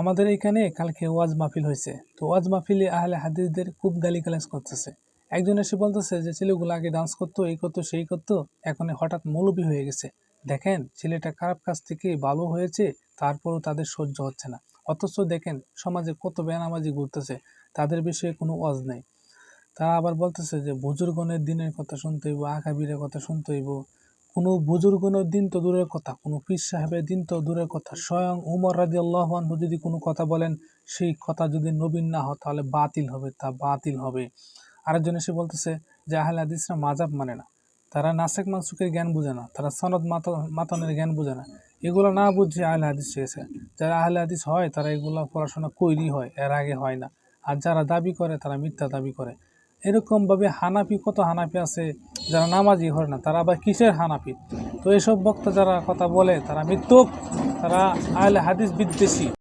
আমাদের এখানে কালকে ওয়াজ মাহফিল হয়েছে, তো ওয়াজ মাহফিলে আহলে হাদিসদের খুব গালিগালাজ করতেছে। একজন এসে বলতেছে যে ছেলেগুলো আগে ডান্স করতো, এই করতো সেই করতো, এখন হঠাৎ মৌলবি হয়ে গেছে। দেখেন ছেলেটা খারাপ কাজ থেকে ভালো হয়েছে, তারপরও তাদের সহ্য হচ্ছে না। অথচ দেখেন সমাজে কত বেনামাজি ঘুরতেছে, তাদের বিষয়ে কোনো ওয়াজ নেই। তারা আবার বলতেছে যে বুজুর্গনের দিনের কথা শুনতে হইব, আকাবিরের কথা শুনতে হইব। কোনো বুজুর্গনের দিন তো দূরের কথা, কোনো পীর সাহেবের দিন তো দূরের কথা, স্বয়ং উমর রাদিয়াল্লাহু আনহু যদি কোনো কথা বলেন, সেই কথা যদি নবীন না হয় তাহলে বাতিল হবে, তা বাতিল হবে। আরেকজন এসে বলতেছে যে আহলে হাদিসরা মাযাব মানে না, তারা নাসেক মানসুকের জ্ঞান বোঝে না, তারা সনদ মাতনের জ্ঞান বোঝে না। এগুলো না বুঝে আহলে হাদিস শিখেছে। যারা আহলে হাদিস হয় তারা এগুলো পড়াশোনা কইরি হয়, এর আগে হয় না। আর যারা দাবি করে তারা মিথ্যা দাবি করে। এরকমভাবে হানাফি, কত হানাফি আছে যারা নামাজি হয় না, তারা আবার কিসের হানাফি? তো এইসব বক্তা যারা কথা বলে তারা মিথ্যুক, তারা আহলে হাদিস বিদ্বেষী।